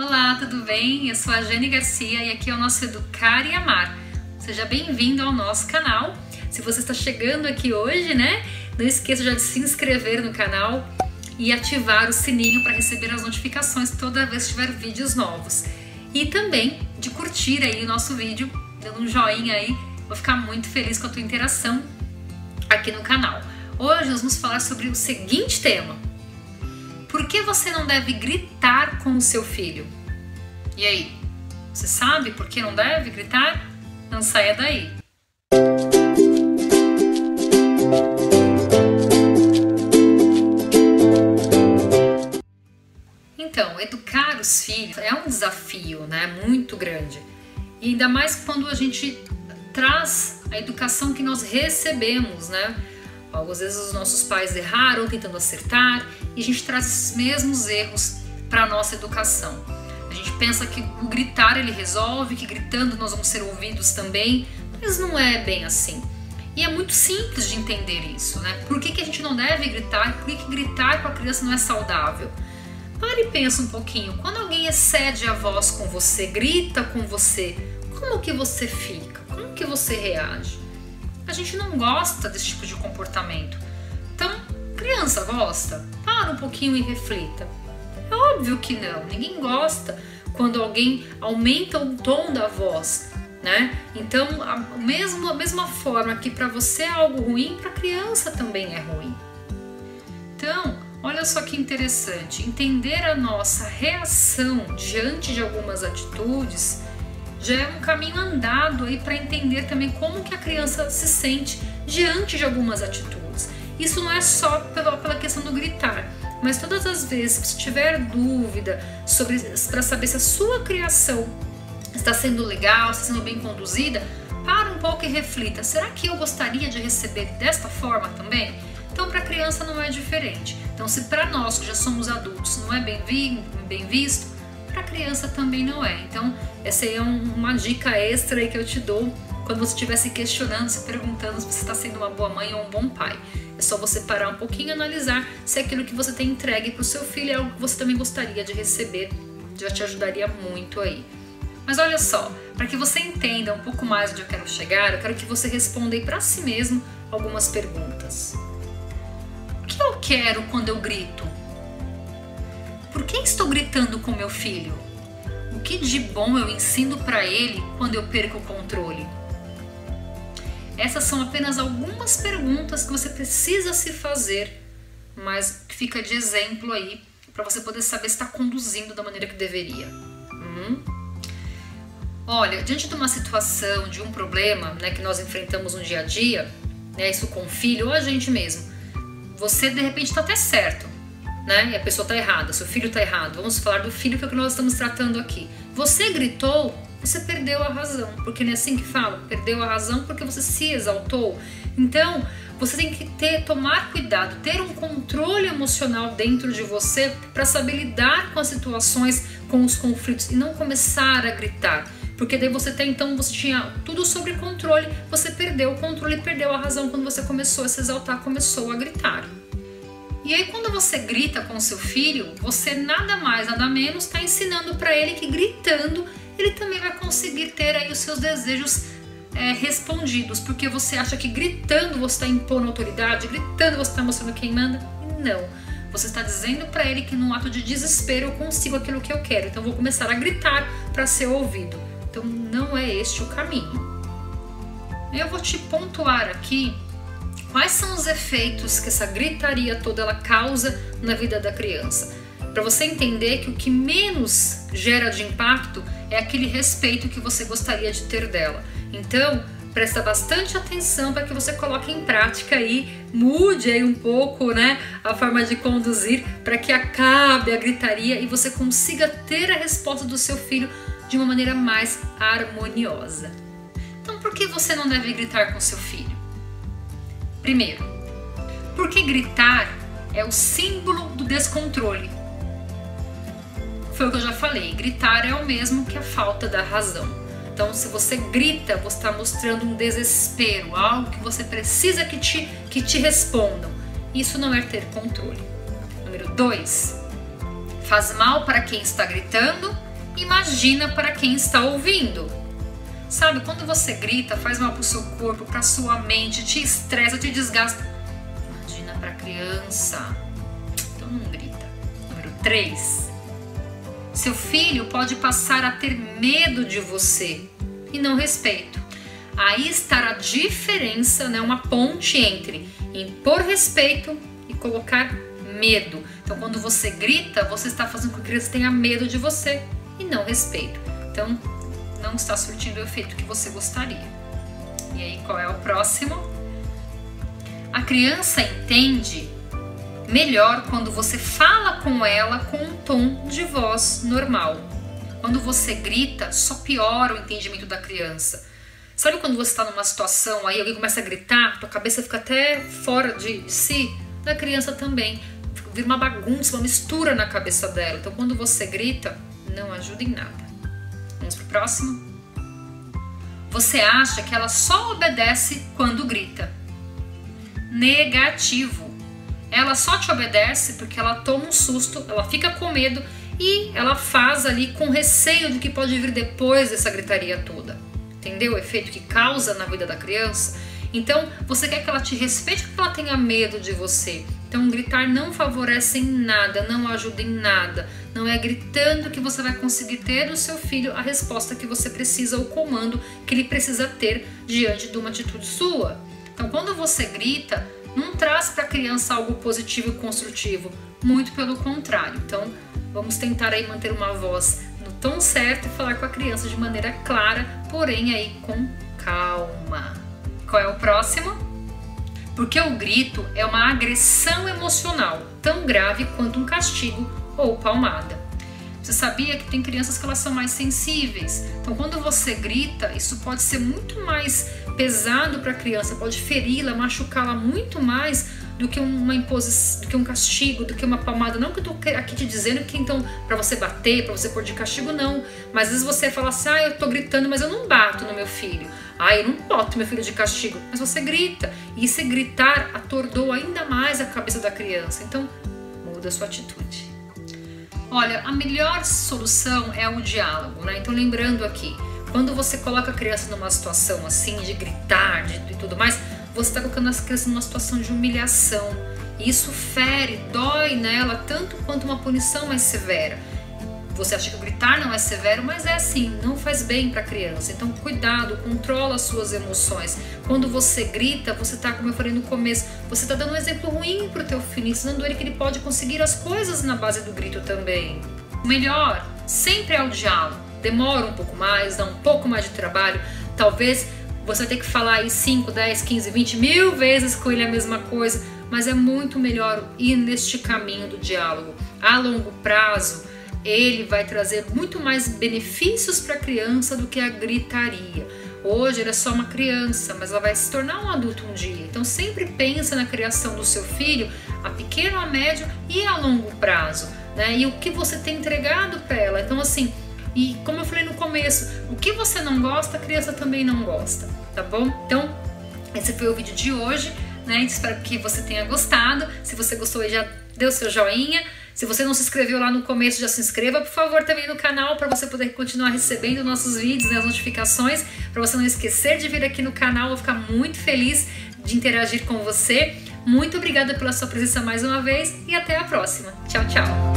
Olá, tudo bem? Eu sou a Jane Garcia e aqui é o nosso Educar e Amar. Seja bem-vindo ao nosso canal. Se você está chegando aqui hoje, né? Não esqueça já de se inscrever no canal e ativar o sininho para receber as notificações toda vez que tiver vídeos novos. E também de curtir aí o nosso vídeo, dando um joinha aí. Vou ficar muito feliz com a tua interação aqui no canal. Hoje nós vamos falar sobre o seguinte tema: por que você não deve gritar com o seu filho? E aí, você sabe por que não deve gritar? Não saia daí! Então, educar os filhos é um desafio, né? Muito grande. E ainda mais quando a gente traz a educação que nós recebemos, né? Às vezes os nossos pais erraram tentando acertar e a gente traz esses mesmos erros para a nossa educação. A gente pensa que o gritar ele resolve, que gritando nós vamos ser ouvidos também, mas não é bem assim. E é muito simples de entender isso, né? Por que a gente não deve gritar? Por que gritar com a criança não é saudável? Pare e pensa um pouquinho. Quando alguém excede a voz com você, grita com você, como que você fica? Como que você reage? A gente não gosta desse tipo de comportamento. Então, criança gosta? Para um pouquinho e reflita. É óbvio que não. Ninguém gosta quando alguém aumenta o tom da voz, né? Então, a mesma forma que para você é algo ruim, para a criança também é ruim. Então, olha só que interessante. Entender a nossa reação diante de algumas atitudes já é um caminho andado aí para entender também como que a criança se sente diante de algumas atitudes. Isso não é só pela questão do gritar, mas todas as vezes que você tiver dúvida para saber se a sua criação está sendo legal, está sendo bem conduzida, para um pouco e reflita. Será que eu gostaria de receber desta forma também? Então, para a criança não é diferente. Então, se para nós que já somos adultos não é bem visto, para a criança também não é. Então, essa aí é uma dica extra aí que eu te dou quando você estiver se questionando, se perguntando se você está sendo uma boa mãe ou um bom pai. É só você parar um pouquinho e analisar se aquilo que você tem entregue para o seu filho é algo que você também gostaria de receber. Já te ajudaria muito aí. Mas olha só, para que você entenda um pouco mais onde eu quero chegar, eu quero que você responda aí para si mesmo algumas perguntas. O que eu quero quando eu grito? Por que estou gritando com meu filho? O que de bom eu ensino para ele quando eu perco o controle? Essas são apenas algumas perguntas que você precisa se fazer, mas que fica de exemplo aí para você poder saber se está conduzindo da maneira que deveria. Olha, diante de uma situação, de um problema, né, que nós enfrentamos no dia a dia, né, isso com o filho ou a gente mesmo, você de repente está até certo, né? E a pessoa está errada, seu filho está errado. Vamos falar do filho que é o que nós estamos tratando aqui. Você gritou, você perdeu a razão, porque não é assim que fala, perdeu a razão porque você se exaltou. Então, você tem que tomar cuidado, ter um controle emocional dentro de você para saber lidar com as situações, com os conflitos e não começar a gritar. Porque daí você tinha tudo sob controle, você perdeu o controle e perdeu a razão quando você começou a se exaltar, começou a gritar. E aí quando você grita com seu filho, você nada mais, nada menos está ensinando para ele que gritando ele também vai conseguir ter aí os seus desejos respondidos, porque você acha que gritando você está impondo autoridade, gritando você está mostrando quem manda, e não. Você está dizendo para ele que num ato de desespero eu consigo aquilo que eu quero, então eu vou começar a gritar para ser ouvido. Então não é este o caminho. Eu vou te pontuar aqui quais são os efeitos que essa gritaria toda ela causa na vida da criança. Para você entender que o que menos gera de impacto é aquele respeito que você gostaria de ter dela. Então, presta bastante atenção para que você coloque em prática aí, mude aí um pouco, né, a forma de conduzir para que acabe a gritaria e você consiga ter a resposta do seu filho de uma maneira mais harmoniosa. Então, por que você não deve gritar com seu filho? Primeiro, porque gritar é o símbolo do descontrole. Foi o que eu já falei, gritar é o mesmo que a falta da razão. Então, se você grita, você está mostrando um desespero, algo que você precisa que te respondam. Isso não é ter controle. Número 2, faz mal para quem está gritando imagina para quem está ouvindo. Sabe, quando você grita, faz mal pro seu corpo, pra sua mente, te estressa, te desgasta. Imagina pra criança. Então não grita. Número 3. Seu filho pode passar a ter medo de você e não respeito. Aí está a diferença, né, uma ponte entre impor respeito e colocar medo. Então quando você grita, você está fazendo com que a criança tenha medo de você e não respeito. Então não está surtindo o efeito que você gostaria. E aí qual é o próximo? A criança entende melhor quando você fala com ela com um tom de voz normal. Quando você grita, só piora o entendimento da criança. Sabe quando você está numa situação, aí alguém começa a gritar, tua cabeça fica até fora de si? Da criança também. Vira uma bagunça, uma mistura na cabeça dela. Então quando você grita, não ajuda em nada. Vamos pro próximo? Você acha que ela só obedece quando grita. Negativo. Ela só te obedece porque ela toma um susto, ela fica com medo e ela faz ali com receio do que pode vir depois dessa gritaria toda. Entendeu o efeito que causa na vida da criança? Então, você quer que ela te respeite, que ela tenha medo de você. Então, gritar não favorece em nada, não ajuda em nada. Não é gritando que você vai conseguir ter do seu filho a resposta que você precisa, o comando que ele precisa ter diante de uma atitude sua. Então, quando você grita, não traz para a criança algo positivo e construtivo, muito pelo contrário. Então, vamos tentar aí manter uma voz no tom certo e falar com a criança de maneira clara, porém aí com calma. Qual é o próximo? Porque o grito é uma agressão emocional, tão grave quanto um castigo ou palmada. Você sabia que tem crianças que elas são mais sensíveis? Então, quando você grita, isso pode ser muito mais pesado para a criança, pode feri-la, machucá-la muito mais do que uma imposição, do que um castigo, do que uma palmada. Não que eu tô aqui te dizendo que então para você bater, para você pôr de castigo, não. Mas às vezes você fala assim, eu tô gritando, mas eu não bato no meu filho. Eu não boto meu filho de castigo. Mas você grita. E esse gritar atordoa ainda mais a cabeça da criança. Então, muda a sua atitude. Olha, a melhor solução é o diálogo, né? Então, lembrando aqui, quando você coloca a criança numa situação assim, de gritar e tudo mais, você está colocando a criança numa situação de humilhação. E isso fere, dói nela, tanto quanto uma punição mais severa. Você acha que o gritar não é severo, mas é assim, não faz bem para a criança. Então, cuidado, controla as suas emoções. Quando você grita, você está, como eu falei no começo, você está dando um exemplo ruim para o teu filho, ensinando ele que ele pode conseguir as coisas na base do grito também. O melhor sempre é o diálogo. Demora um pouco mais, dá um pouco mais de trabalho. Talvez você vai ter que falar aí 5, 10, 15, 20 mil vezes com ele a mesma coisa, mas é muito melhor ir neste caminho do diálogo. A longo prazo, ele vai trazer muito mais benefícios para a criança do que a gritaria. Hoje ela é só uma criança, mas ela vai se tornar um adulto um dia. Então sempre pensa na criação do seu filho a pequeno, a médio e a longo prazo, né? E o que você tem entregado para ela. Então assim, e como eu falei no começo, o que você não gosta, a criança também não gosta, tá bom? Então esse foi o vídeo de hoje, né? Espero que você tenha gostado. Se você gostou, já dê o seu joinha. Se você não se inscreveu lá no começo, já se inscreva, por favor, também no canal, para você poder continuar recebendo nossos vídeos, né, as notificações, para você não esquecer de vir aqui no canal. Eu vou ficar muito feliz de interagir com você. Muito obrigada pela sua presença mais uma vez e até a próxima. Tchau, tchau!